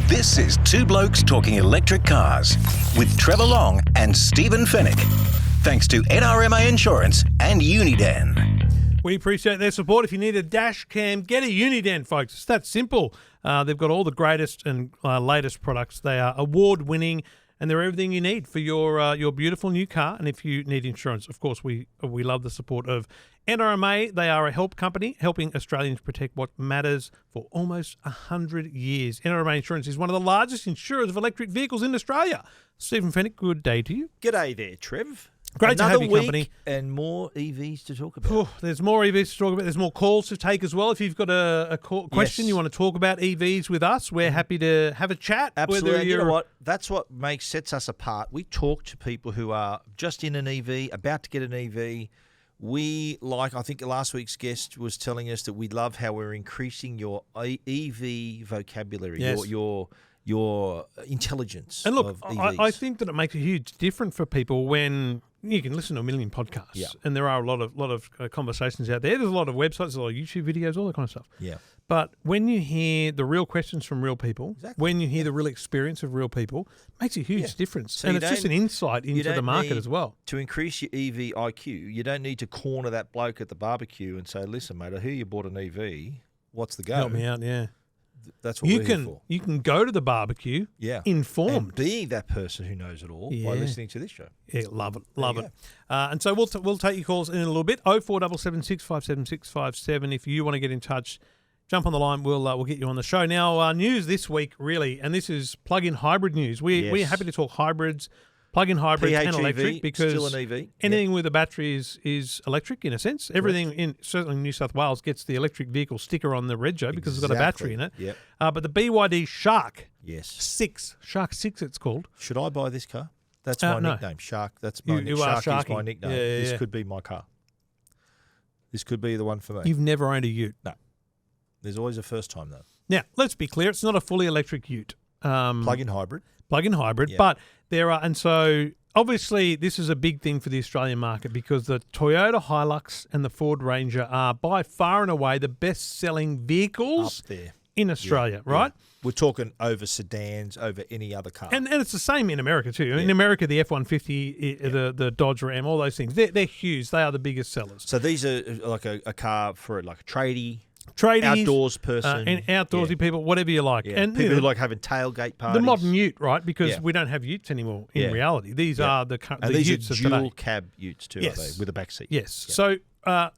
This is Two Blokes Talking Electric Cars with Trevor Long and Stephen Fennick. Thanks to NRMA Insurance and Uniden. We appreciate their support. If you need a dash cam, get a Uniden, folks. It's that simple. They've got all the greatest and latest products. They are award-winning, and they're everything you need for your beautiful new car. And if you need insurance, of course, we love the support of NRMA. They are a help company helping Australians protect what matters for almost 100 years. NRMA Insurance is one of the largest insurers of electric vehicles in Australia. Stephen Fennick, good day to you. G'day there, Trev. Great to have your company. Week and more EVs to talk about. Oh, there's more EVs to talk about. There's more calls to take as well. If you've got a question, you want to talk about EVs with us, we're happy to have a chat. Absolutely. You know what? That's what sets us apart. We talk to people who are just in an EV, about to get an EV. I think last week's guest was telling us that we love how we're increasing your EV vocabulary, yes. your intelligence. And look, of EVs. I think that it makes a huge difference for people when you can listen to a million podcasts, and there are a lot of conversations out there. There's a lot of websites, there's a lot of YouTube videos, all that kind of stuff. Yeah. But when you hear the real questions from real people, when you hear the real experience of real people, it makes a huge difference. So and it's just an insight into the market as well. To increase your EV IQ, you don't need to corner that bloke at the barbecue and say, listen, mate, I hear you bought an EV. What's the go? Help me out, yeah. That's what we're here for. You can go to the barbecue informed. And be that person who knows it all by listening to this show. Yeah, love it. And so we'll take your calls in a little bit. 0477 657 657. If you want to get in touch, jump on the line. We'll get you on the show. Now, news this week, really, and this is plug-in hybrid news. We're happy to talk hybrids, plug-in hybrids and electric, because still an EV. Anything with a battery is electric in a sense. Everything in certainly New South Wales gets the electric vehicle sticker on the rego because it's got a battery in it. Yep. But the BYD Shark, Shark 6 it's called. Should I buy this car? That's my nickname, Shark. That's my Shark is my nickname. This could be my car. This could be the one for me. You've never owned a ute? No. There's always a first time, though. Now, let's be clear. It's not a fully electric ute. Plug-in hybrid. But there are, and so obviously this is a big thing for the Australian market because the Toyota Hilux and the Ford Ranger are by far and away the best-selling vehicles up there in Australia, right? Yeah. We're talking over sedans, over any other car. And it's the same in America too. In America, the F-150, the Dodge Ram, all those things, they're huge. They are the biggest sellers. So these are like a car for like a tradies, outdoors person, and outdoorsy people, whatever you like, and people who like having tailgate parties. The modern ute, right? Because we don't have utes anymore. In reality, these are the utes of today. Dual cab utes too, are they, with a back seat? Yes. Yep. So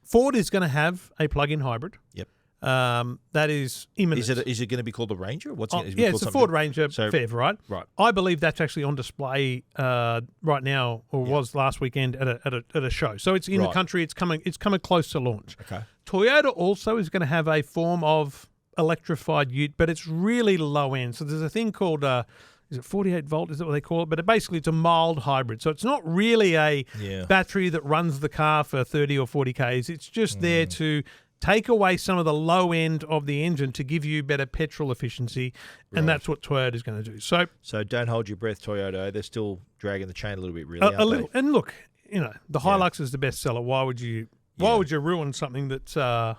Ford is going to have a plug-in hybrid. Yep. That is imminent. Is it going to be called the Ranger? It's a Ford Ranger PHEV, right? Right. I believe that's actually on display right now, or was last weekend at a show. So it's in the country. It's coming close to launch. Okay. Toyota also is going to have a form of electrified ute, but it's really low end. So there's a thing called is it 48 volt? Is that what they call it? But basically it's a mild hybrid. So it's not really a battery that runs the car for 30 or 40 Ks. It's just there to take away some of the low end of the engine to give you better petrol efficiency, and that's what Toyota is going to do. So don't hold your breath, Toyota. They're still dragging the chain a little bit, really. And look, the Hilux is the best seller. Why would you ruin something that's so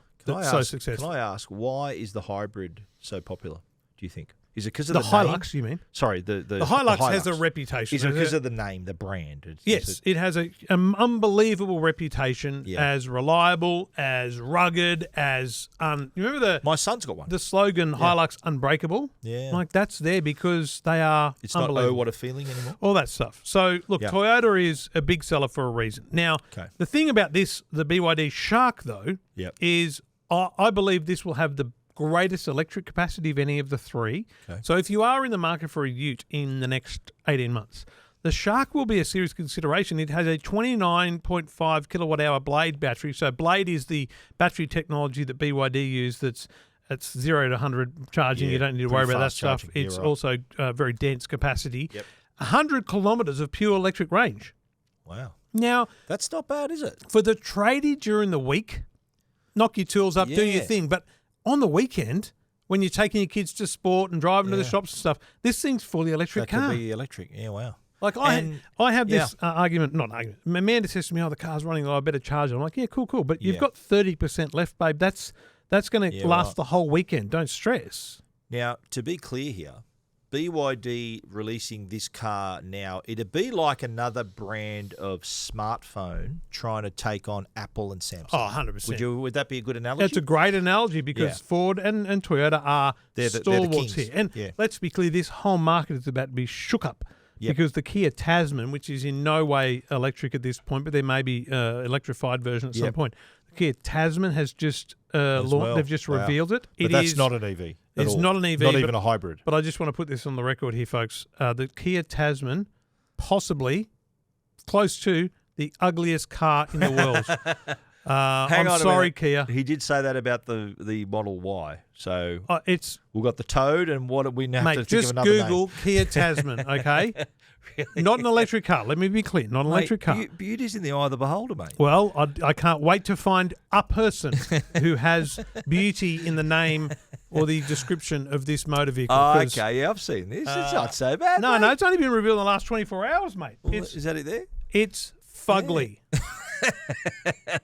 successful? Can I ask, why is the hybrid so popular, do you think? Is it because of the Hilux, name? You mean? Sorry, the Hilux has a reputation. Is it because of the name, the brand? It has an unbelievable reputation as reliable, as rugged, as you remember my son's got one. The slogan Hilux Unbreakable. Yeah, like that's there because they are. It's not what a feeling anymore. All that stuff. So look, Toyota is a big seller for a reason. Now, the thing about the BYD Shark though, is I believe this will have the greatest electric capacity of any of the three. Okay. So if you are in the market for a ute in the next 18 months, the Shark will be a serious consideration. It has a 29.5 kilowatt hour Blade battery. So Blade is the battery technology that BYD use that's 0 to 100 charging. You don't need to worry about that stuff. It's also very dense capacity. 100 kilometres of pure electric range. Wow. Now, that's not bad, is it? For the tradie during the week, knock your tools up, do your thing. But on the weekend, when you're taking your kids to sport and driving to the shops and stuff, this thing's fully electric car. That could be electric. Yeah, wow. Like I have this argument. Amanda says to me, "Oh, the car's running. I better charge it." I'm like, "Yeah, cool. But you've got 30% left, babe. That's going to last the whole weekend. Don't stress." Now, to be clear here, BYD releasing this car now, it'd be like another brand of smartphone trying to take on Apple and Samsung. Oh, 100%. Would that be a good analogy? That's a great analogy because Ford and Toyota are stalwarts here. And let's be clear, this whole market is about to be shook up because the Kia Tasman, which is in no way electric at this point, but there may be electrified version at some point. The Kia Tasman has just launched. They've just revealed it. But that's not an EV. It's not an EV. Not even a hybrid. But I just want to put this on the record here, folks. The Kia Tasman, possibly close to the ugliest car in the world. I'm sorry, Kia. He did say that about the Model Y. So we've got the Toad, and what do we now have to think of another name? Just Google Kia Tasman, okay? Really? Not an electric car. Let me be clear. Not an electric car. Beauty's in the eye of the beholder, mate. Well, I can't wait to find a person who has beauty in the name or the description of this motor vehicle. Oh, okay. Yeah, I've seen this. It's not so bad, No, mate. no, it's only been revealed in the last 24 hours, mate. Well, is that it there? It's fugly. Yeah.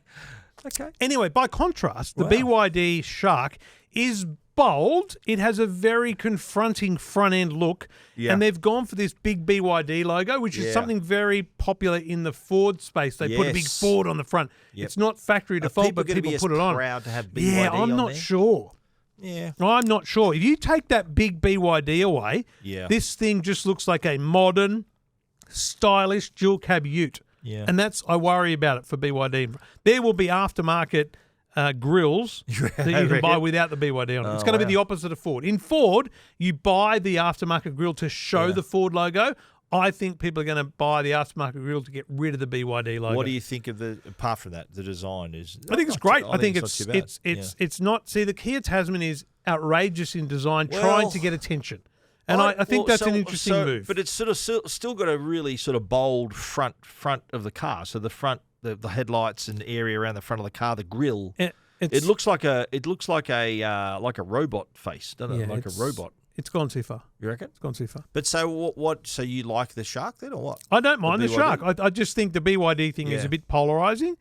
Okay. Anyway, by contrast, the BYD Shark is bold. It has a very confronting front-end look, and they've gone for this big BYD logo, which is something very popular in the Ford space. They put a big Ford on the front. It's not factory default, but people put it on. Proud to have BYD I'm not sure. Yeah. I'm not sure. If you take that big BYD away, this thing just looks like a modern, stylish dual cab ute. Yeah. And I worry about it for BYD. There will be aftermarket grills that you can buy without the BYD on it. It's going to be the opposite of Ford. In Ford, you buy the aftermarket grill to show the Ford logo. I think people are going to buy the aftermarket grill to get rid of the BYD logo. What do you think of apart from that, the design is? I think it's great. I think it's not. See, the Kia Tasman is outrageous in design, trying to get attention. And I think that's an interesting move. But it's sort of still got a really sort of bold front of the car. So the front, the headlights and area around the front of the car, the grille. It looks like a robot face, doesn't it? Like a robot. It's gone too far. You reckon? It's gone too far. But so what? So you like the Shark then, or what? I don't mind the Shark. I just think the BYD thing is a bit polarizing.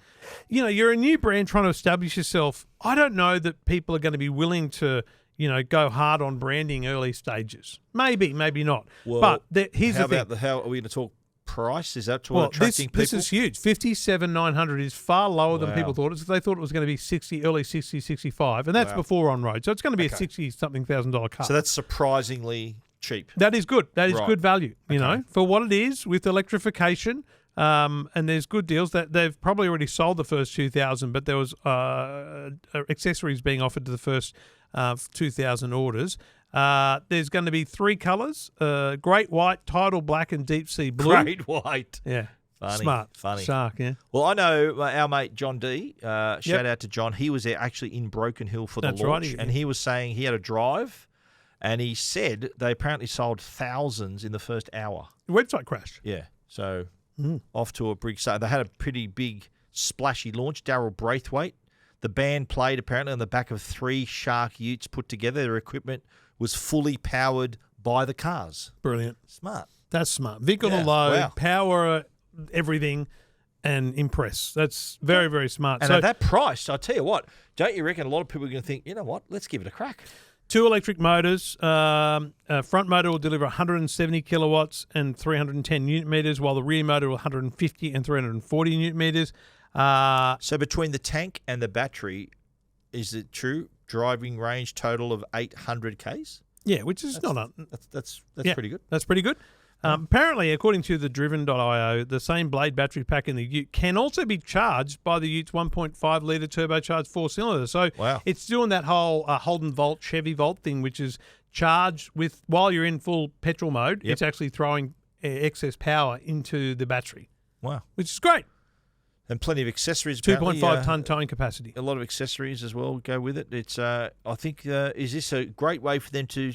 You know, you're a new brand trying to establish yourself. I don't know that people are going to be willing to, go hard on branding early stages. Maybe, maybe not. Well, but here's the thing. How are we going to talk price? Is that attracting people? This is huge. 57,900 is far lower than people thought. They thought it was going to be early 60, 65, and that's before on road. So it's going to be a $60-something thousand car. So that's surprisingly cheap. That is good. That is good value. You know, for what it is with electrification. And there's good deals that they've probably already sold the first 2,000, but there was accessories being offered to the first 2,000 orders. There's going to be 3 colours: great white, tidal black, and deep sea blue. Great white. Yeah. Funny. Shark, yeah. Well, I know our mate John D. Shout out to John. He was there actually in Broken Hill for the launch, and he was saying he had a drive, and he said they apparently sold thousands in the first hour. The website crashed. Yeah. So off to a big start. They had a pretty big splashy launch. Darryl Braithwaite. The band played apparently on the back of 3 Shark utes put together. Their equipment was fully powered by the cars. Brilliant. Smart. That's smart. Vehicle to load, power everything, and impress. That's very, very smart. And at that price, I tell you what, don't you reckon a lot of people are going to think, you know what, let's give it a crack? 2 electric motors. Front motor will deliver 170 kilowatts and 310 newton meters, while the rear motor will 150 and 340 newton meters. So between the tank and the battery, is it true? Driving range total of 800 Ks? Yeah, which is that's pretty good. That's pretty good. Apparently, according to the driven.io, the same blade battery pack in the Ute can also be charged by the Ute's 1.5-litre turbocharged 4-cylinder. So it's doing that whole Holden Volt, Chevy Volt thing, which is charged with, while you're in full petrol mode, it's actually throwing excess power into the battery. Wow. Which is great. And plenty of accessories. 2.5-ton towing capacity. A lot of accessories as well go with it. It's, I think, is this a great way for them to,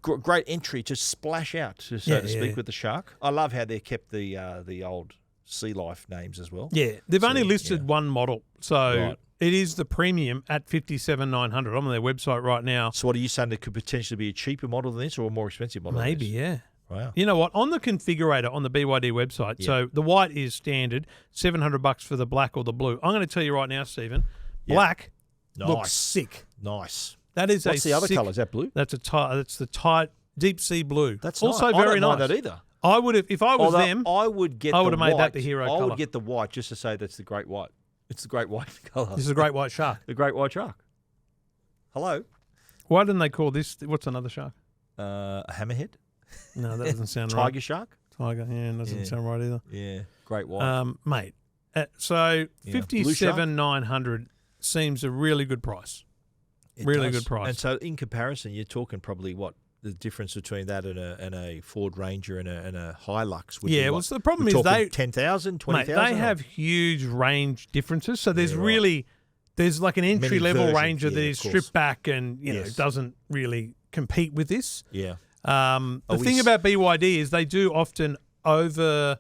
great entry to splash out, so to speak, with the Shark? I love how they kept the old Sea Life names as well. Yeah, they've only listed one model, so it is the premium at 57,900. I'm on their website right now. So what are you saying? There could potentially be a cheaper model than this or a more expensive model? Maybe, yeah. Wow. You know what? On the configurator on the BYD website, so the white is standard, $700 for the black or the blue. I'm going to tell you right now, Stephen, black looks sick. Nice. That is What's the other colour? Is that blue? That's the tight deep sea blue. That's also nice. very I don't nice. mind that either. I would have, if I was them, I would get. I would have made that the hero colour. I would get the white just to say that's the great white. It's the great white colour. This is a great white shark. The great white shark. Hello. Why didn't they call this? What's another shark? A hammerhead. No, that doesn't sound right. Tiger shark. Tiger. Yeah, doesn't sound right either. Yeah, great white. Mate. So 57,900 seems a really good price. Good price. And so in comparison, you're talking probably what the difference between that and a Ford Ranger and a Hilux would be. Well, so the problem is they 10,000, 20,000. They have huge range differences. So there's there's like an entry level Ranger that is stripped back and doesn't really compete with this. Yeah. The thing about BYD is they do often over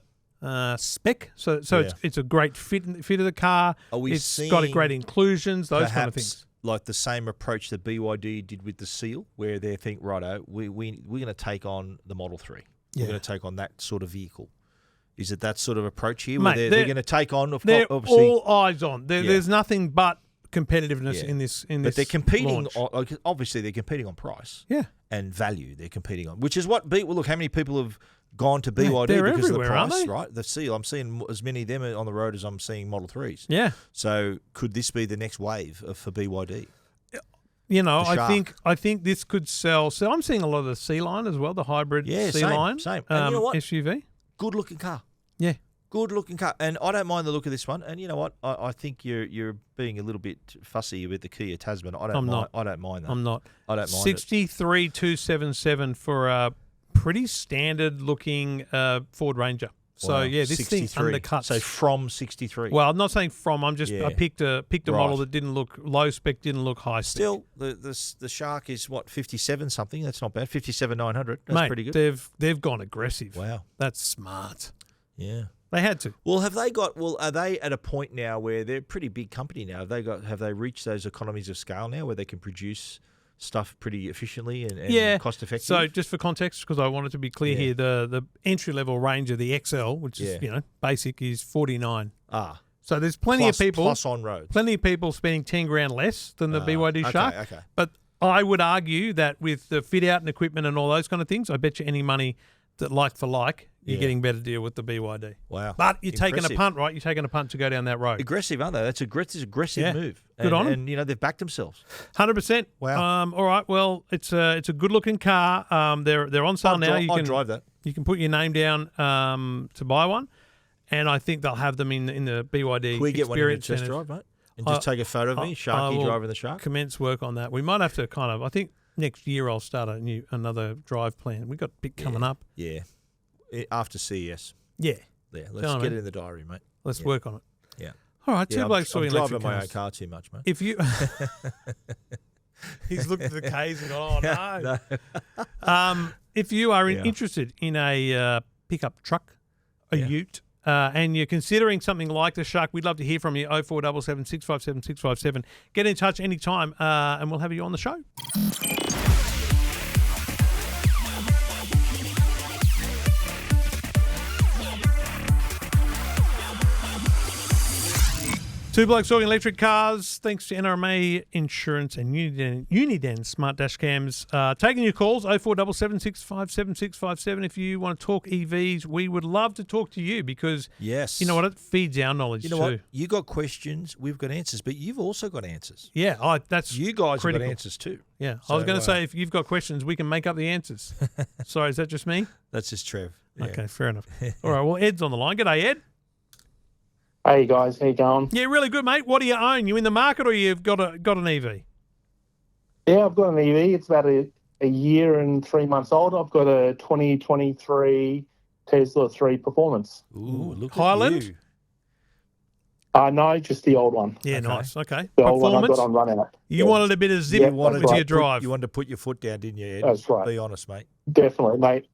spec. So it's a great fit of the car. It's got great inclusions, those kind of things. Like the same approach that BYD did with the Seal, where they think, righto, we're going to take on the Model 3. We're going to take on that sort of vehicle. Is it that sort of approach here, where they're going to take on? They're obviously, all eyes on. There's nothing but competitiveness in this. But they're competing launch. obviously, they're competing on price. Yeah. And value. They're competing on, which is what. Look, how many people have gone to BYD because of the price, right? The Seal. I'm seeing as many of them on the road as I'm seeing Model 3s. Yeah. So could this be the next wave for BYD? I think this could sell. So I'm seeing a lot of the C line as well, the hybrid C line. Same. And you know what? SUV. Good looking car. Yeah. Good looking car. And I don't mind the look of this one. And you know what? I think you're being a little bit fussy with the Kia Tasman. I don't mind that. I'm not. I don't mind 63,277 for a pretty standard looking Ford Ranger. So this 63. Thing undercuts. So from 63. Well, I'm not saying from. I picked a model that didn't look low spec, didn't look high spec. Still, the Shark is what 57 something. That's not bad. 57,900. That's pretty good. They've gone aggressive. Wow, that's smart. Yeah, they had to. Well, are they at a point now where they're a pretty big company now? Have they reached those economies of scale now where they can produce stuff pretty efficiently and cost effective? So just for context, because I wanted to be clear here, the entry level Ranger, the XL, which is basic, is 49. So there's plenty of people plus on roads. Plenty of people spending 10 grand less than the BYD Shark. Okay. But I would argue that with the fit out and equipment and all those kind of things, I bet you any money that like for like, you're getting a better deal with the BYD. Wow. But you're taking a punt, right? You're taking a punt to go down that road. Aggressive, aren't they? That's an aggressive move. Good on them. And, they've backed themselves. 100%. Wow. All right. Well, it's a good-looking car. They're on sale now. I'll drive that. You can put your name down to buy one, and I think they'll have them in the BYD Can we get one in the test centers. drive, mate? And just take a photo of me, Sharky driving the Shark? Commence work on that. We might have to I think next year I'll start another drive plan. We've got a bit coming up. Yeah. After CES. Yeah. Let's get it in the diary, mate. Let's work on it. Yeah. All right, two blokes talking electric cars. I'm driving my own cars. car too much, mate. If you, he's looked at the K's and gone, oh no. If you are interested in a pickup truck, a ute, and you're considering something like the Shark, we'd love to hear from you. 0477 657 657. Get in touch anytime, and we'll have you on the show. Two Blokes Talking Electric Cars. Thanks to NRMA Insurance and Uniden Smart Dash Cams. Taking your calls, 0477 657 657. If you want to talk EVs, we would love to talk to you because you know what? It feeds our knowledge too. What? You got questions, we've got answers, but you've also got answers. Yeah, that's you guys critical. have got answers too. Yeah, so, I was going to say if you've got questions, we can make up the answers. Sorry, is that just me? That's just Trev. Yeah. Okay, fair enough. All right, well, Ed's on the line. G'day, Ed. Hey guys, how you going? Yeah, really good, mate. What do you own? You in the market or you've got an EV? Yeah, I've got an EV. It's about a year and 3 months old. I've got a 2023 Tesla 3 Performance. Ooh, look Highland? at you. No, just the old one. Yeah, nice. Okay. The old one I got on run out. You wanted a bit of zip with your drive. You wanted to put your foot down, didn't you, Ed? That's right. Be honest, mate. Definitely, mate.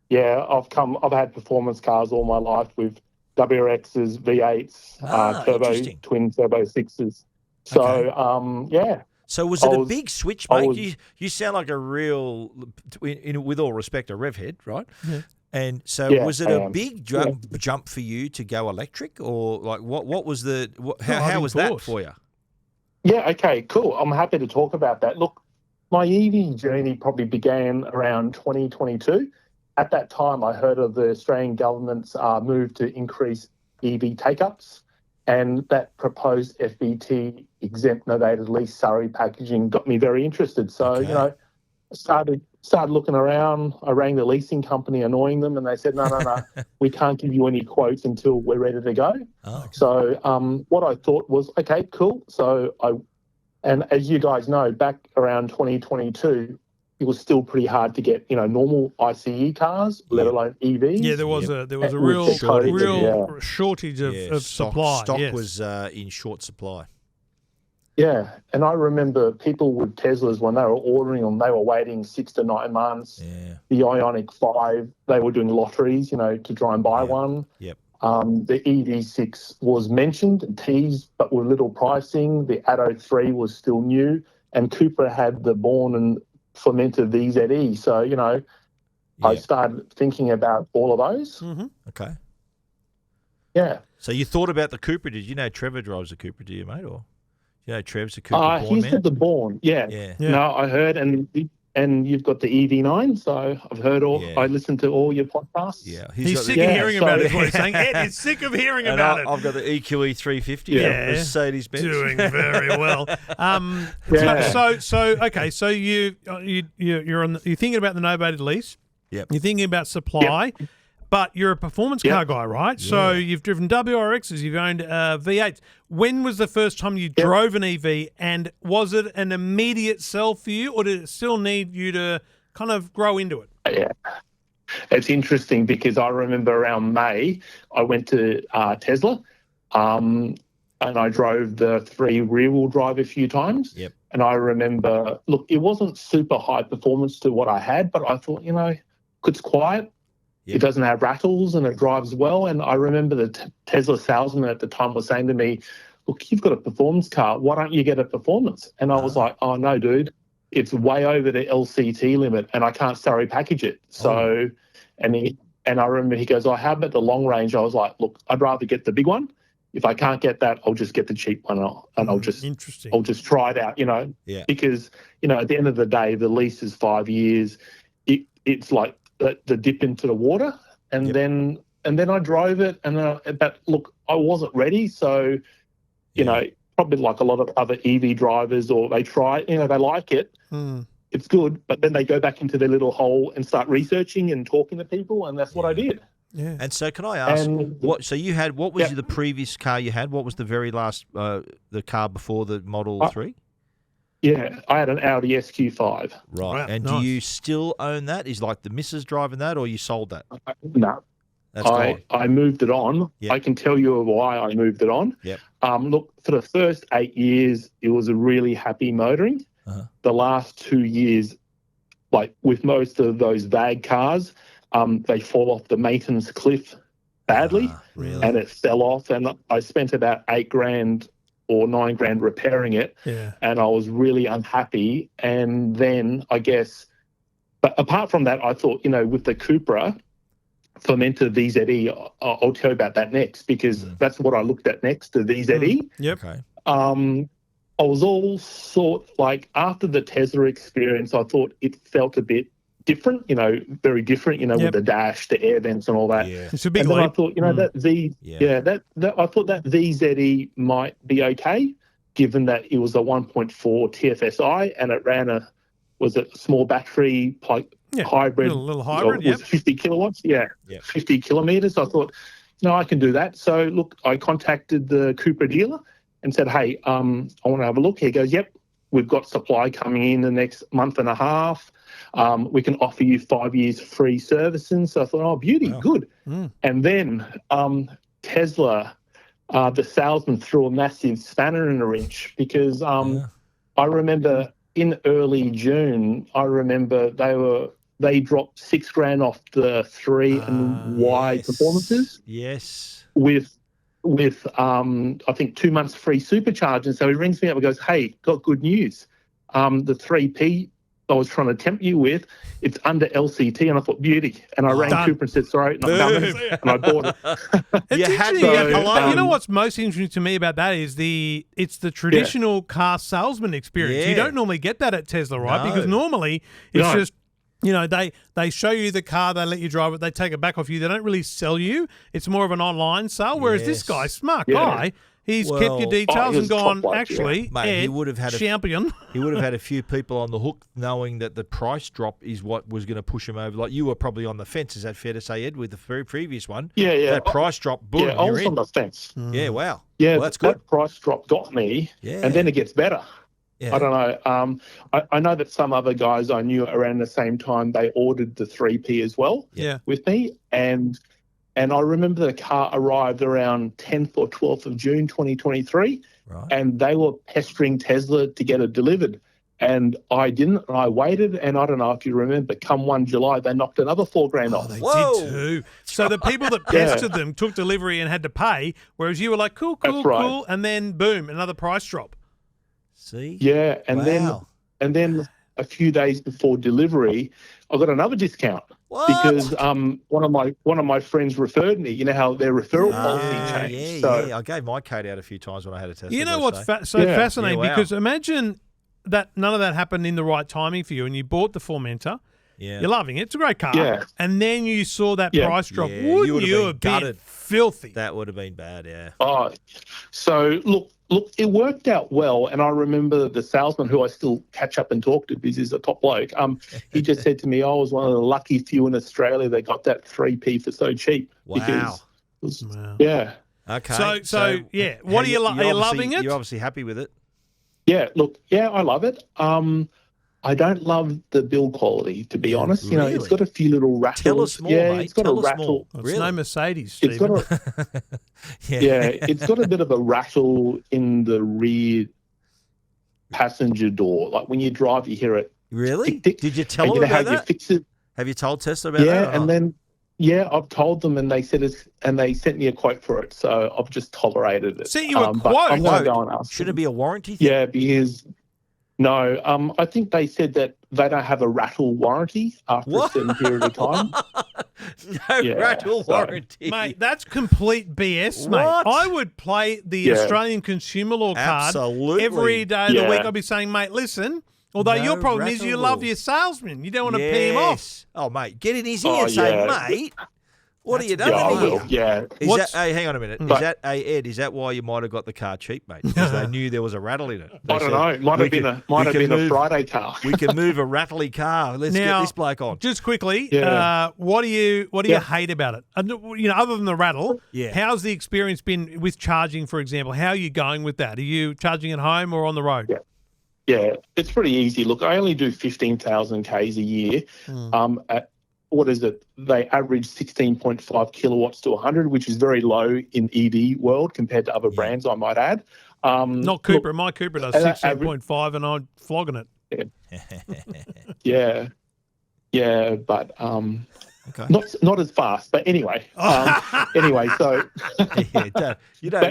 Yeah, I've had performance cars all my life with WRXs, V8s, twin turbo 6s. So, yeah. So was it a big switch, mate? You sound like a real, with all respect, a rev head, right? Yeah. And so was it a big jump for you to go electric, or like what was how was that for you? Yeah, okay, cool. I'm happy to talk about that. Look, my EV journey probably began around 2022. At that time, I heard of the Australian government's move to increase EV take-ups, and that proposed FBT exempt novated lease salary packaging got me very interested. So, I started looking around. I rang the leasing company, annoying them, and they said, no, we can't give you any quotes until we're ready to go. Oh, okay. So what I thought was, okay, cool. And as you guys know, back around 2022, it was still pretty hard to get, normal ICE cars, let alone EVs. Yeah, there was a real shortage of supply. Stock yes. was in short supply. Yeah, and I remember people with Teslas, when they were ordering them, they were waiting 6 to 9 months. Yeah. The Ioniq 5, they were doing lotteries, to try and buy one. Yep. The EV6 was mentioned, teased, but with little pricing. The Atto 3 was still new, and Cupra had the born and fermented VZE. So, I started thinking about all of those. Mm-hmm. Okay. Yeah. So you thought about the Cupra. Did you know Trevor drives a Cupra, do you, mate? Or Trev's a Cupra born he man? said the born. Yeah. No, I heard, and you've got the EV9, so I've heard I listened to all your podcasts. Yeah. He's sick of hearing about it, is what he's saying. Ed is sick of hearing about it. I've got the EQE 350 from Mercedes-Benz. Doing very well. So you're thinking about the novated lease. Yep. You're thinking about supply. Yep. But you're a performance car guy, right? Yeah. So you've driven WRXs, you've owned V8s. When was the first time you drove an EV, and was it an immediate sell for you, or did it still need you to kind of grow into it? Yeah. It's interesting because I remember around May, I went to Tesla and I drove the 3 rear-wheel drive a few times. Yep. And I remember, look, it wasn't super high performance to what I had, but I thought, it's quiet. It doesn't have rattles and it drives well. And I remember the Tesla salesman at the time was saying to me, look, you've got a performance car. Why don't you get a performance? And I was like, oh, no, dude, it's way over the LCT limit and I can't salary package it. So, and I remember he goes, how about the long range? I was like, look, I'd rather get the big one. If I can't get that, I'll just get the cheap one and I'll just try it out, because, at the end of the day, the lease is 5 years. It's like, the dip into the water, and then I drove it, but look, I wasn't ready, so probably like a lot of other EV drivers, or they try, they like it, it's good, but then they go back into their little hole and start researching and talking to people, and that's what I did. Yeah. And so, can I ask, what was the previous car you had? What was the very last the car before the Model 3? Yeah, I had an Audi SQ5. Right. And do you still own that? Is like the missus driving that, or you sold that? No. That's gone. I moved it on. Yep. I can tell you why I moved it on. Yep. Look, for the first 8 years, it was a really happy motoring. Uh-huh. The last 2 years, like with most of those VAG cars, they fall off the maintenance cliff badly. Really? And it fell off. And I spent about $8,000 or $9,000 repairing it, and I was really unhappy. And then but apart from that, I thought, with the Cupra fermented VZE, I'll tell you about that next, because that's what I looked at next, the VZE. Yep. Okay. I was all like, after the Tesla experience, I thought it felt a bit different, very different, with the dash, the air vents and all that. Yeah. It's a big and then leap. I thought, I thought that VZE might be okay, given that it was a 1.4 TFSI and it ran a small battery hybrid. Little hybrid, it was 50 kilowatts, 50 kilometers. I thought, no, I can do that. So look, I contacted the Cupra dealer and said, hey, I want to have a look. He goes, yep, we've got supply coming in the next month and a half. We can offer you 5 years free servicing. So I thought, oh, beauty, good. And then Tesla, the salesman threw a massive spanner in the wrench, because I remember in early June, they dropped $6,000 off the 3 and Y performances. Yes. With I think 2 months free supercharge. And so he rings me up and goes, hey, got good news. The 3P I was trying to tempt you with, it's under LCT, and I thought beauty, and I rang Cooper and said sorry, not coming, and I bought it. It's interesting. You know what's most interesting to me about that is it's the traditional car salesman experience. Yeah. You don't normally get that at Tesla, right? No. Because normally it's just, you know, they show you the car, they let you drive it, they take it back off you. They don't really sell you. It's more of an online sale. Whereas this guy, smart guy, he's kept your details and gone, actually, Mate, Ed, he would have had champion. He would have had a few people on the hook knowing that the price drop is what was going to push him over. Like you were probably on the fence. Is that fair to say, Ed, with the very previous one? Yeah. That price drop, boom, I was you're on the fence. Yeah, wow. Yeah, well, that's good. That price drop got me, and then it gets better. Yeah. I don't know. I know that some other guys I knew around the same time, they ordered the 3P as well with me. And I remember the car arrived around 10th or 12th of June 2023, and they were pestering Tesla to get it delivered. And I didn't, and I waited, and I don't know if you remember, come 1 July, they knocked another $4,000 off. They did too. So the people that pestered them took delivery and had to pay, whereas you were like, cool, and then boom, another price drop. See? Yeah, and then a few days before delivery, I got another discount because one of my friends referred me. You know how their referral policy changed. I gave my code out a few times when I had a Tesla. You know what's fascinating? Because imagine that none of that happened in the right timing for you, and you bought the Formentor. Yeah. You're loving it. It's a great car. Yeah. And then you saw that price drop. Wouldn't you have been filthy? That would have been bad, yeah. Oh, so look, it worked out well. And I remember the salesman who I still catch up and talk to because he's a top bloke. He just said to me, I was one of the lucky few in Australia that got that 3P for so cheap. Wow. Yeah. Okay. So yeah. What are you loving it? You're obviously happy with it. Yeah, look, I love it. I don't love the build quality, to be honest. You know, it's got a few little rattles. Tell us more, mate. It's got a rattle. It's no Mercedes, Stephen. It's got a bit of a rattle in the rear passenger door. Like when you drive, you hear it. Really? Tick, tick, did you tell them about that? You fix it. Have you told Tesla about that? Yeah, and then I've told them, and they said and they sent me a quote for it, so I've just tolerated it. Sent you a quote? I'm going to go and ask. Should it be a warranty thing? Yeah, because no, I think they said that they don't have a rattle warranty after a certain period of time. Rattle warranty. Mate, that's complete BS, mate. I would play the Australian Consumer Law card every day of the week. I'd be saying, mate, listen, although your problem is you love your salesman. You don't want to pee him off. Oh, mate, get in his ear and say, mate, what are you doing here? Hey, hang on a minute. Ed, is that why you might have got the car cheap, mate? Because they knew there was a rattle in it. I don't know. It might have been a Friday car. We can move a rattly car. Let's get this bloke on. Just quickly, what do you hate about it? You know, other than the rattle, how's the experience been with charging, for example? How are you going with that? Are you charging at home or on the road? Yeah, it's pretty easy. Look, I only do 15,000 Ks a year. At what is it? They average 16.5 kilowatts to 100, which is very low in EV world compared to other brands, I might add. Not Cooper. My Cooper does 16.5 and I'm flogging it. Yeah, but not as fast. But anyway, so you don't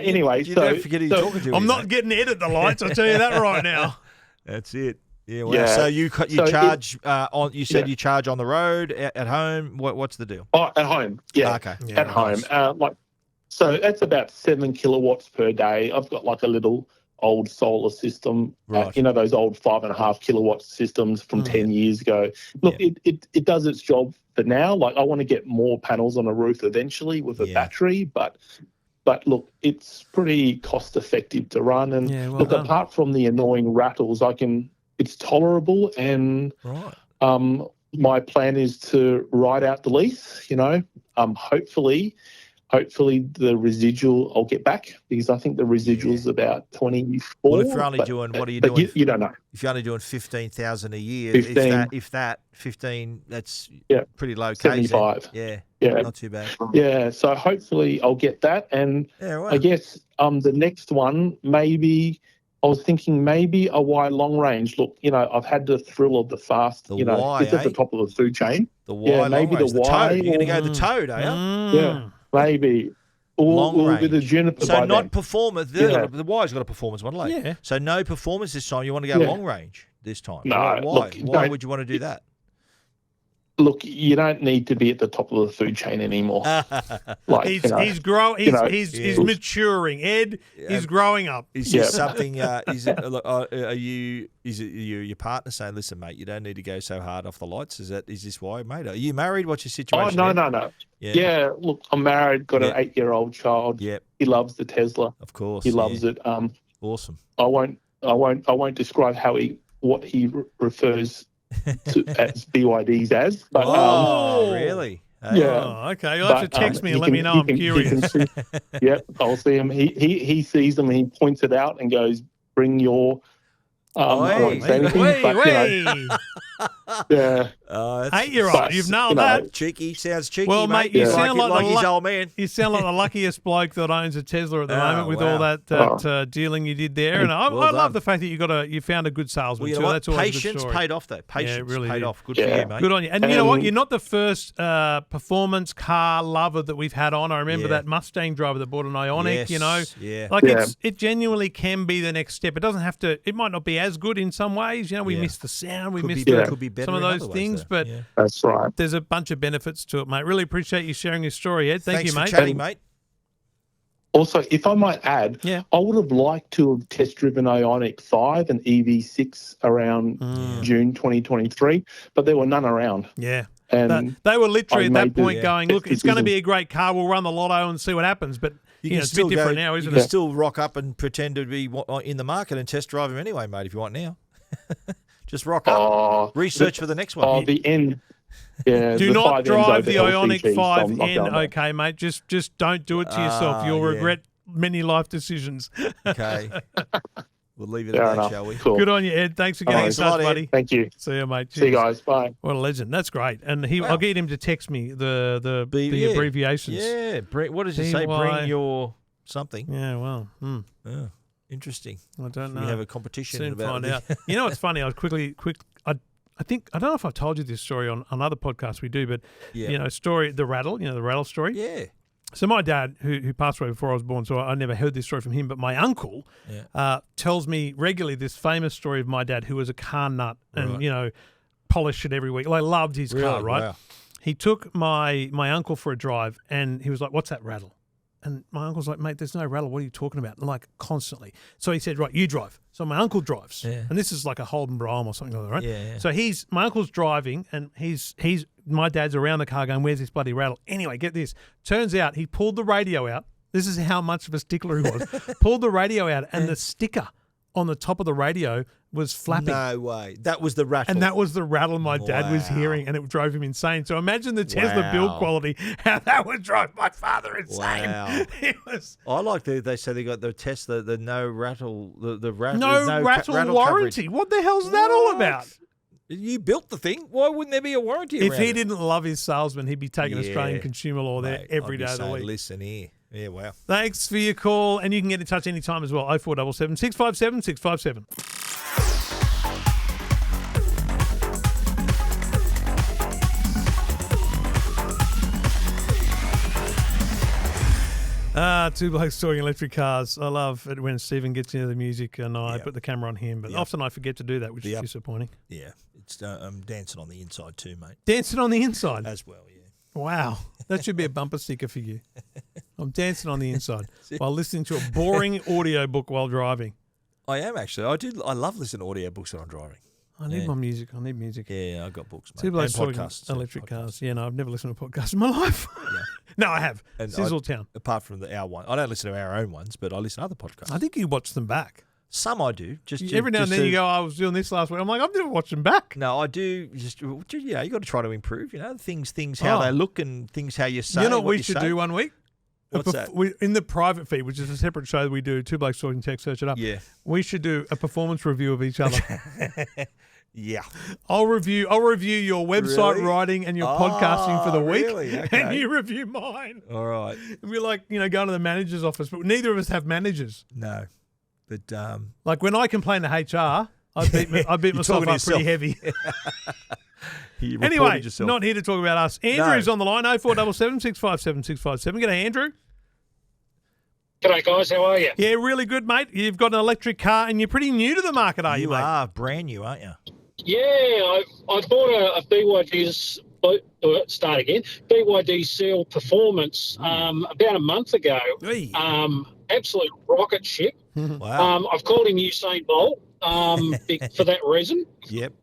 forget who you're talking to. I'm not getting Ed at the lights. I'll tell you that right now. That's it. Yeah, well, so you charge on. You said you charge on the road, at home. What's the deal? Oh, at home. Yeah, okay. At home. So that's about 7 kilowatts per day. I've got like a little old solar system. Right. You know those old 5.5 kilowatt systems from 10 years ago. Look, it does its job for now. Like I want to get more panels on a roof eventually with a battery, but look, it's pretty cost effective to run. And apart from the annoying rattles, it's tolerable, and my plan is to ride out the lease. You know, hopefully the residual I'll get back because I think the residual is about 24. Well, if you're only doing, what are you doing? You don't know. If you're only doing 15,000 a year, 15, if that 15, that's pretty low. 75. Yeah, not too bad. Yeah, so hopefully I'll get that, and I guess the next one maybe. I was thinking maybe a Y long range. Look, you know, I've had the thrill of the fast. It's at the top of the food chain. The Y maybe the Y. You're going to go the Toad, are you? Yeah, maybe. Or with a Juniper. So not performance. The Y's got a performance one later. Yeah. So no performance this time. You want to go long range. this time? No, Why? look, Why would you want to do that? Look, you don't need to be at the top of the food chain anymore. Like, he's maturing. Ed, he's growing up. Is this something? Is it your partner saying, "Listen, mate, you don't need to go so hard off the lights"? Is this why, mate? Are you married? What's your situation? Oh no. Yeah, look, I'm married. Got an 8-year-old child. Yep. He loves the Tesla. Of course, he loves it. Awesome. I won't describe what he refers to as BYDs as. But, really? Yeah. Oh, okay. You'll have to text me and let me know. I'm curious. I'll see him. He sees them and he points it out and goes, "Bring your." I won't say anything, yeah. 8-year-old, you've nailed that. Cheeky, sounds cheeky. Well, mate, you sound like his old man. You sound like the luckiest bloke that owns a Tesla at the moment with all that dealing you did there. And I love the fact that you found a good salesman too. That's always Patience a good story. paid off though. Patience really paid off. Good for you, mate. Good on you. And you know what? You're not the first performance car lover that we've had on. I remember that Mustang driver that bought an Ioniq. It genuinely can be the next step. It doesn't have to. It might not be as good in some ways. We missed the sound. We missed some of those things, but that's right. There's a bunch of benefits to it, mate. Really appreciate you sharing your story, Ed. Thanks you, mate. Thanks for chatting, mate. Also, if I might add, I would have liked to have test-driven Ioniq 5 and EV6 around June 2023, but there were none around. Yeah. And they were literally at that point going, look, it's going to be a great car. We'll run the lotto and see what happens. But it's a bit different now, isn't it? You can still rock up and pretend to be in the market and test drive him anyway, mate, if you want now. Just rock up. Research for the next one. The end. Yeah, do not drive the Ioniq 5N, okay, mate? Just don't do it to yourself. You'll regret many life decisions. Okay. We'll leave it at that, shall we? Cool. Good on you, Ed. Thanks for getting in touch, buddy. Thank you. See you, mate. Cheers. See you guys. Bye. What a legend. That's great. And I'll get him to text me the abbreviations. Yeah. What does it say? Bring your something. Yeah, well. Yeah. Interesting. I don't know. We have a competition Soon about find out. You know what's funny? I was I think I don't know if I've told you this story on other podcasts we do, but the rattle story. Yeah. So my dad, who passed away before I was born, so I never heard this story from him, but my uncle tells me regularly this famous story of my dad, who was a car nut and polished it every week. Like, loved his car, right? Wow. He took my uncle for a drive and he was like, "What's that rattle?" And my uncle's like, "Mate, there's no rattle. What are you talking about?" And like, constantly. So he said, "Right, you drive." So my uncle drives. Yeah. And this is like a Holden Brougham or something like that, right? Yeah. So my uncle's driving and my dad's around the car going, "Where's this bloody rattle?" Anyway, get this. Turns out he pulled the radio out. This is how much of a stickler he was. Pulled the radio out and the sticker on the top of the radio was flapping. No way. That was the rattle. And that was the rattle my dad was hearing, and it drove him insane. So imagine the Tesla build quality, how that would drive my father insane. Wow. I like they say they got the Tesla, the no rattle, the rattle. No rattle warranty. Coverage. What the hell's that all about? You built the thing. Why wouldn't there be a warranty around If he didn't love his salesman, he'd be taking Australian consumer law there every day of the week. Listen here. Yeah, wow. Thanks for your call, and you can get in touch anytime as well. 0477 657 657. Two Blokes Talking Electric Cars. I love it when Stephen gets into the music and I put the camera on him, but often I forget to do that, which is disappointing. Yeah, it's dancing on the inside too, mate. Dancing on the inside? As well, yeah. Wow. That should be a bumper sticker for you. I'm dancing on the inside while listening to a boring audiobook while driving. I am actually. I love listening to audiobooks when I'm driving. I need my music. I need music. Yeah, I've got books, mate. Two Blokes Talking Electric Cars. Yeah, no, I've never listened to a podcast in my life. Yeah. No, I have. Sizzletown. Apart from our one. I don't listen to our own ones, but I listen to other podcasts. I think you watch them back. Some I do. Every now and then you go, I was doing this last week. I'm like, I've never watched them back. No, I do. You got to try to improve, things how they look and things how you say. You know what we should do one week? What's that? In the private feed, which is a separate show that we do, Two Blokes Talking Tech, search it up. Yeah. We should do a performance review of each other. Yeah. I'll review your website writing and your podcasting for the week. Really? Okay. And you review mine. All right. And we're like, going to the manager's office, but neither of us have managers. No. But like when I complain to HR, I beat myself up pretty heavy. Anyway, not here to talk about us. Andrew's on the line, 0477 657 657. G'day, Andrew. G'day, guys. How are you? Yeah, really good, mate. You've got an electric car and you're pretty new to the market, are you, mate? You are brand new, aren't you? Yeah, I bought a BYD's start again. BYD Seal Performance about a month ago. Hey. Absolute rocket ship. Wow. I've called him Usain Bolt for that reason. Yep.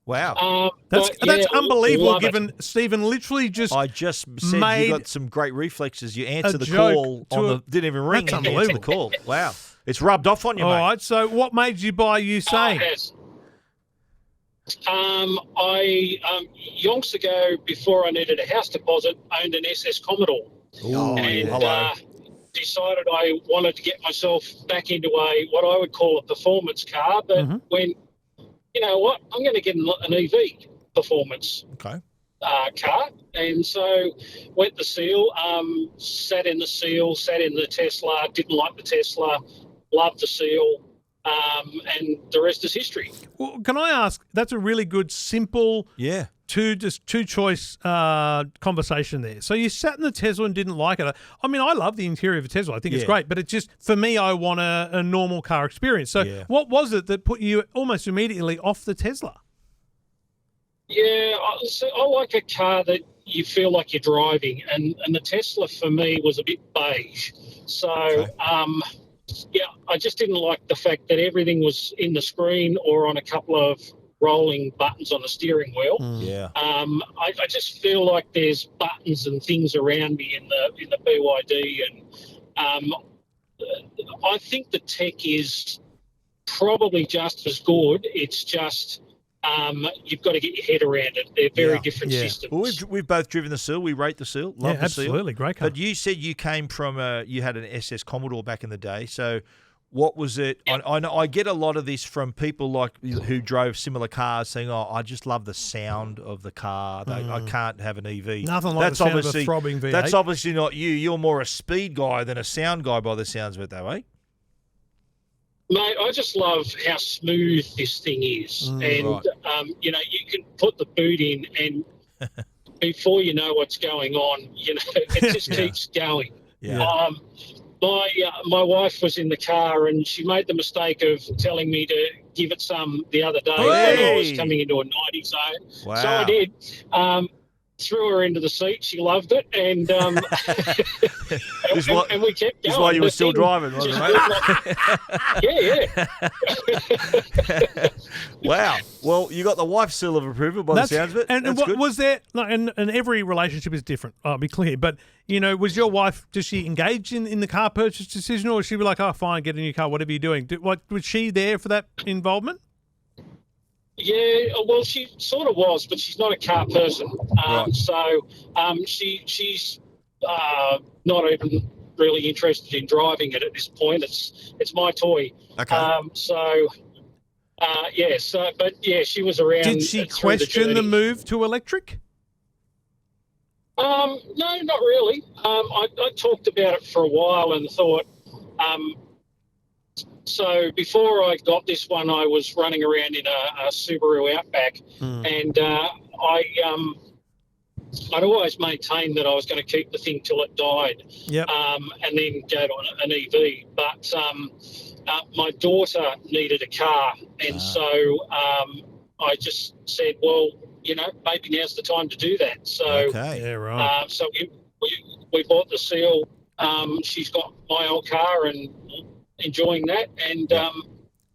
Wow. That's unbelievable, given Stephen literally I just said you got some great reflexes. You answered the call didn't even ring. That's unbelievable. The call. Wow. It's rubbed off on you, mate. All right, so what made you buy Usain? I yonks ago, before I needed a house deposit, owned an SS Commodore. Decided I wanted to get myself back into what I would call a performance car, but when, you know what, I'm going to get an EV performance car. And so went the Seal, sat in the Seal, sat in the Tesla, didn't like the Tesla, loved the Seal, and the rest is history. Well, can I ask, that's a really good, simple two-choice conversation there. So you sat in the Tesla and didn't like it. I mean, I love the interior of a Tesla. I think it's great, but it's just, for me, I want a normal car experience. So what was it that put you almost immediately off the Tesla? Yeah, I like a car that you feel like you're driving, and the Tesla for me was a bit beige. So, I just didn't like the fact that everything was in the screen or on a couple of rolling buttons on the steering wheel. I just feel like there's buttons and things around me in the BYD, and I think the tech is probably just as good. It's just you've got to get your head around it. They're very different systems. Well, we've both driven the Seal. We rate the Seal. Love the Seal. Absolutely, great car. But you said you came from you had an SS Commodore back in the day. So what was it? I get a lot of this from people like who drove similar cars saying, "Oh, I just love the sound of the car. I can't have an EV." Nothing like the sound of a throbbing V8. That's obviously not you. You're more a speed guy than a sound guy by the sounds of it, though, eh? Mate, I just love how smooth this thing is. You you can put the boot in and before you know what's going on, it just keeps going. My wife was in the car and she made the mistake of telling me to give it some the other day when I was coming into a 90 zone. Wow. So I did. Threw her into the seat. She loved it, and and we kept going. This is why you were still driving, wasn't it? Yeah. Wow. Well, you got the wife's seal of approval by the sounds of it. And what was there? And every relationship is different. I'll be clear, but was your wife? Does she engage in the car purchase decision, or was she be like, "Oh, fine, get a new car, whatever you're doing"? Was she there for that involvement? Yeah, well, she sort of was, but she's not a car person. So she's not even really interested in driving it at this point. It's my toy. Okay. She was around. Did she question the move to electric? No, not really. I talked about it for a while and thought. So before I got this one, I was running around in a Subaru Outback, and I'd always maintained that I was going to keep the thing till it died, and then go to an EV. But my daughter needed a car, and so I just said, well, maybe now's the time to do that. So, so we bought the Seal. She's got my old car and enjoying that, and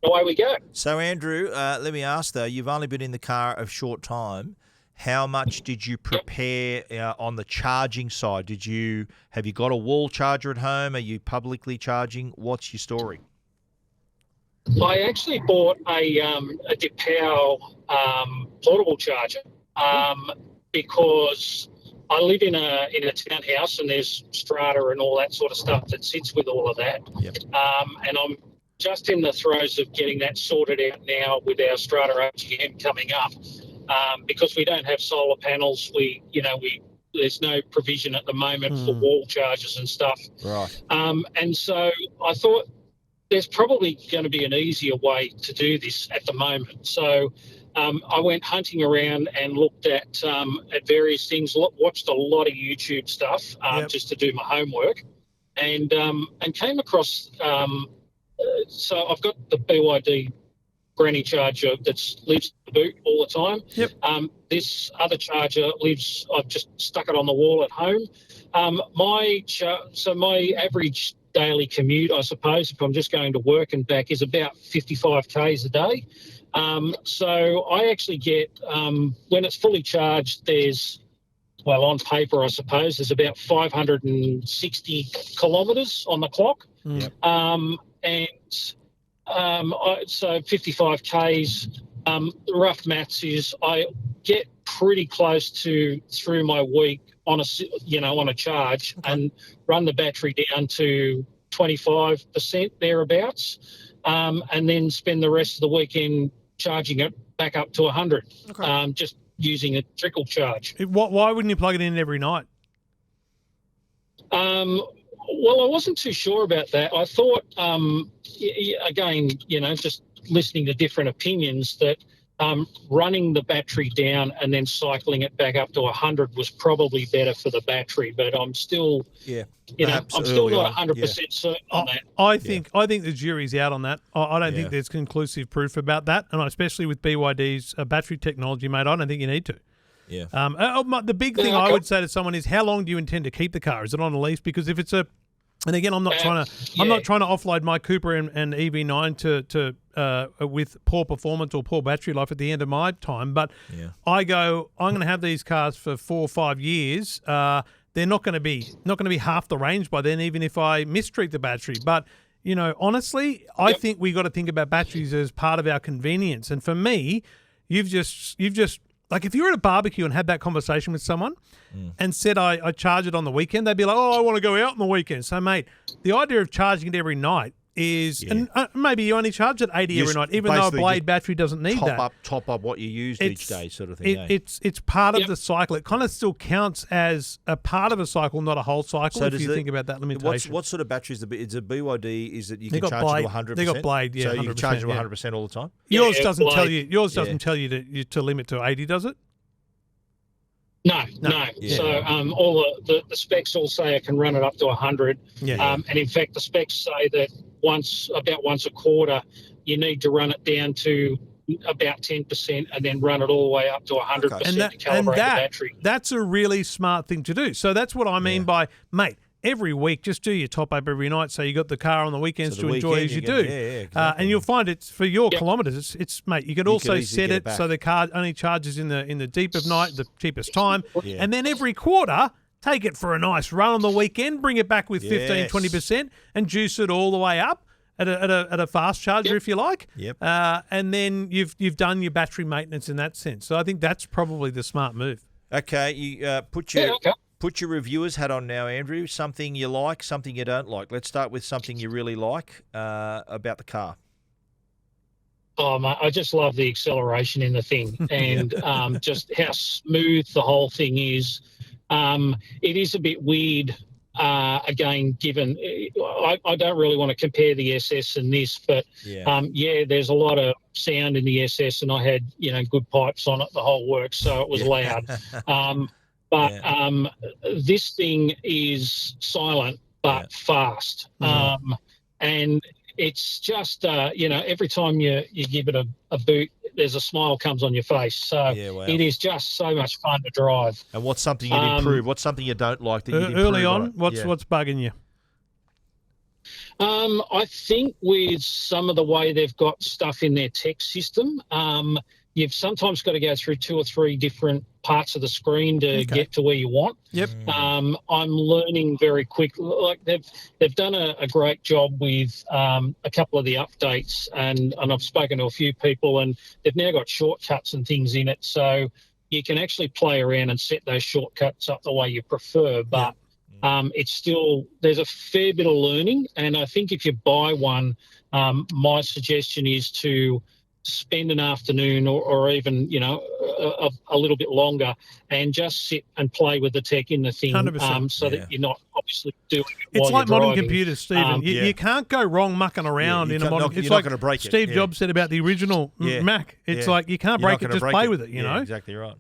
away we go. So, Andrew, let me ask, though, you've only been in the car a short time. How much did you prepare on the charging side? Have you got a wall charger at home? Are you publicly charging? What's your story? I actually bought a DePow portable charger because I live in a townhouse and there's strata and all that sort of stuff that sits with all of that. And I'm just in the throes of getting that sorted out now with our strata OGM coming up, because we don't have solar panels. There's no provision at the moment for wall chargers and stuff. Right. And so I thought there's probably going to be an easier way to do this at the moment. So I went hunting around and looked at various things, watched a lot of YouTube stuff just to do my homework. and came across. So I've got the BYD granny charger that lives in the boot all the time. Yep. This other charger lives. I've just stuck it on the wall at home. My average daily commute, I suppose, if I'm just going to work and back, is about 55 k's a day. So I actually get when it's fully charged, on paper, I suppose, there's about 560 kilometres on the clock. Yep. So 55 k's. The rough maths is I get pretty close to through my week on a charge, and run the battery down to 25% thereabouts, and then spend the rest of the weekend charging it back up to 100. Just using a trickle charge. Why wouldn't you plug it in every night? Well, I wasn't too sure about that. I thought, again, just listening to different opinions, that running the battery down and then cycling it back up to 100 was probably better for the battery. But I'm still, I'm still not 100% certain on that. I think the jury's out on that. I don't think there's conclusive proof about that, and especially with BYD's battery technology, mate, I don't think you need to. Yeah. The big thing I would say to someone is, how long do you intend to keep the car? Is it on a lease? Because if it's and again, I'm not trying to offload my Cooper and EV9 to with poor performance or poor battery life at the end of my time. But I'm going to have these cars for 4 or 5 years. They're not going to be half the range by then, even if I mistreat the battery. But honestly, I think we got to think about batteries as part of our convenience. And for me, you've just like, if you were at a barbecue and had that conversation with someone and said, I charge it on the weekend, they'd be like, I want to go out on the weekend. So, mate, the idea of charging it every night is, and maybe you only charge it 80 every night, even though a Blade battery doesn't need that. Top up what you used each day, sort of thing. It's part of the cycle. It kind of still counts as a part of a cycle, not a whole cycle. So if you think about that limitation. What sort of batteries? Is a BYD? Is it you can charge Blade. it to 100%? They got Blade, so you can charge it to 100% all the time. Yours doesn't tell you. Yours doesn't tell you to limit to 80, does it? No. Yeah. So all the specs all say I can run it up to 100. And in fact, the specs say that about once a quarter, you need to run it down to about 10% and then run it all the way up to 100% to calibrate the battery. That's a really smart thing to do. So that's what I mean by, mate, every week, just do your top up every night, so you got the car on the weekends to enjoy as you do. Exactly. And you'll find it's for your kilometres. It's mate. You can also set it so the car only charges in the deep of night, the cheapest time, and then every quarter, take it for a nice run on the weekend, bring it back with 15, 20%, and juice it all the way up at a fast charger if you like. And then you've done your battery maintenance in that sense. So I think that's probably the smart move. Okay, you Put your reviewer's hat on now, Andrew. Something you like, something you don't like. Let's start with something you really like about the car. Oh, mate, I just love the acceleration in the thing and just how smooth the whole thing is. It is a bit weird, again, given I don't really want to compare the SS and this, but there's a lot of sound in the SS, and I had good pipes on it, the whole works, so it was loud. But this thing is silent but fast, and it's just every time you give it a boot, there's a smile comes on your face. So it is just so much fun to drive. And what's something you'd improve? What's something you don't like that you'd improve early on? What's bugging you? I think with some of the way they've got stuff in their tech system, you've sometimes got to go through 2 or 3 different parts of the screen to get to where you want. I'm learning very quick. Like they've done a great job with a couple of the updates, and I've spoken to a few people, and they've now got shortcuts and things in it, so you can actually play around and set those shortcuts up the way you prefer. But it's still, there's a fair bit of learning, and I think if you buy one, my suggestion is to spend an afternoon or even a little bit longer and just sit and play with the tech in the thing, so that you're not obviously doing it it's while like you're modern driving. computers, Stephen. You can't go wrong mucking around in a modern. It's like going to break Steve Jobs said about the original Mac. It's like you can't break it, just play with it. You know, exactly right.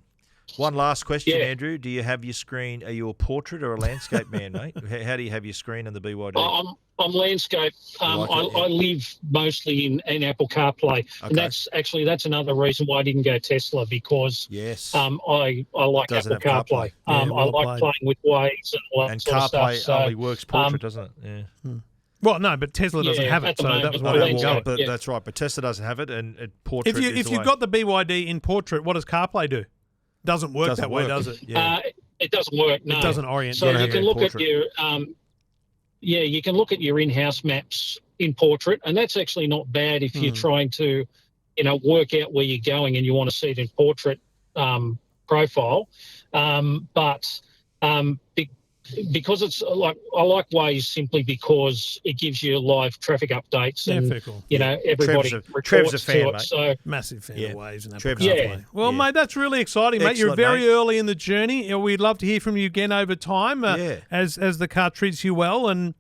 One last question, Andrew. Do you have your screen? Are you a portrait or a landscape man, mate? How do you have your screen on the BYD? I'm landscape. I live mostly in Apple CarPlay, and that's another reason why I didn't go Tesla, because I like Apple CarPlay. I like playing with Waze and all that sort of stuff. And CarPlay only works portrait, doesn't it? Yeah. Well, no, but Tesla doesn't have it, so that was why I didn't go. But that's right. But Tesla doesn't have it, and portrait. If you've got the BYD in portrait, what does CarPlay do? Doesn't work that way, does it? Yeah. It doesn't work. No. It doesn't orient. So you can look at your you can look at your in-house maps in portrait, and that's actually not bad if you're trying to, work out where you're going and you want to see it in portrait profile. Because it's like, I like Waze simply because it gives you live traffic updates, and cool. Everybody Trev's a reports fan, to it. mate. So massive fan of Waze and Apple Trev's CarPlay. Well, mate, that's really exciting, mate. You're very early in the journey. We'd love to hear from you again over time as the car treats you well, and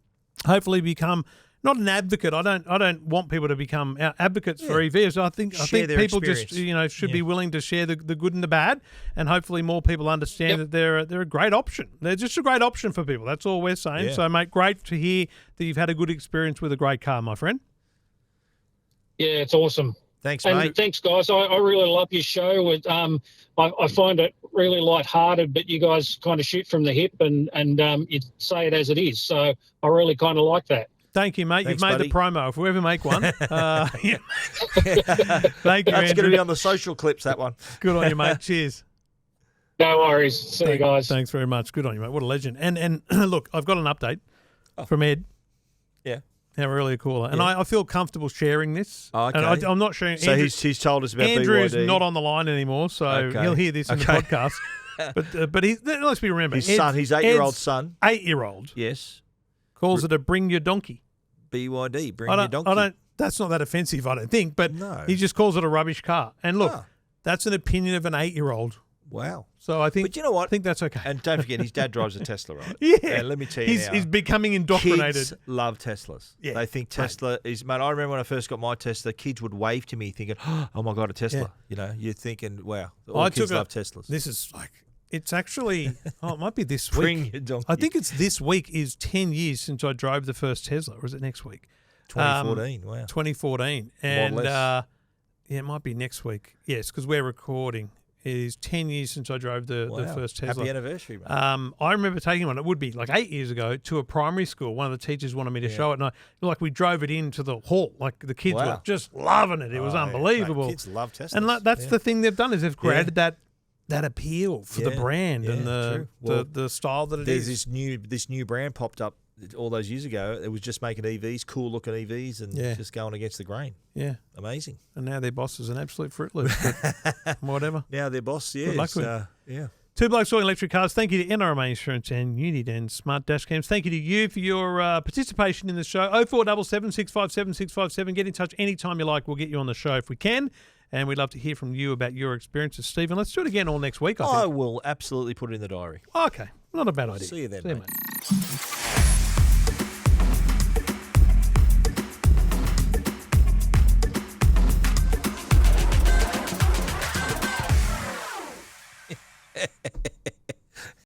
hopefully become not an advocate. I don't want people to become advocates for EVs. I think people just should be willing to share the good and the bad, and hopefully more people understand that they're a great option. They're just a great option for people. That's all we're saying. So, mate, great to hear that you've had a good experience with a great car, my friend. Yeah, it's awesome. Thanks, and mate. Thanks, guys. I really love your show. I find it really lighthearted, but you guys kind of shoot from the hip and you say it as it is. So I really kind of like that. Thank you, mate. Thanks, You've made buddy. the promo. If we ever make one. Thank you, That's Andrew. going to be on the social clips, that one. Good on you, mate. Cheers. No worries. See you guys. Thanks very much. Good on you, mate. What a legend. And look, I've got an update from Ed. Yeah. Our earlier caller. And I feel comfortable sharing this. Oh, okay. And I'm not sharing. So he's told us about Andrew's BYD. not on the line anymore, so he'll hear this in the podcast. But let's be remembered. His 8-year-old son. 8-year-old. Yes. Calls it a bring your donkey. BYD, bring your donkey. That's not that offensive, I don't think, but he just calls it a rubbish car. And look, that's an opinion of an 8-year-old. Wow. So I think, but you know what? I think that's okay. And don't forget, his dad drives a Tesla, right? Yeah. And let me tell you now. He's becoming indoctrinated. Kids love Teslas. Yeah. They think Tesla is, mate, I remember when I first got my Tesla, kids would wave to me thinking, oh my God, a Tesla. Yeah. You're thinking, wow, all kids love Teslas. This is like, it's actually, it might be this week. Bring your donkey. I think it's this week is 10 years since I drove the first Tesla, or is it next week? 2014, wow. 2014. And it might be next week. Yes, because we're recording. It is 10 years since I drove the first Tesla. Happy anniversary, mate. I remember taking one, it would be like 8 years ago, to a primary school. One of the teachers wanted me to show it, and we drove it into the hall. Like the kids were just loving it. It was unbelievable. Mate, kids love Teslas. And that's the thing they've done, is they've created that appeal for the brand and the style that it is. There's this new brand popped up all those years ago. It was just making EVs, cool looking EVs, and just going against the grain. Yeah. Amazing. And now their boss is an absolute Fruit Loop. Whatever. Now their boss, Good luck with it. Two Blokes Talking Electric Cars. Thank you to NRMA Insurance and Uniden Smart Dash Cams. Thank you to you for your participation in the show. 0477 657 657. Get in touch anytime you like. We'll get you on the show if we can. And we'd love to hear from you about your experiences, Stephen. Let's do it again all next week, I think. I will absolutely put it in the diary. Okay. Not a bad idea. See you then, mate.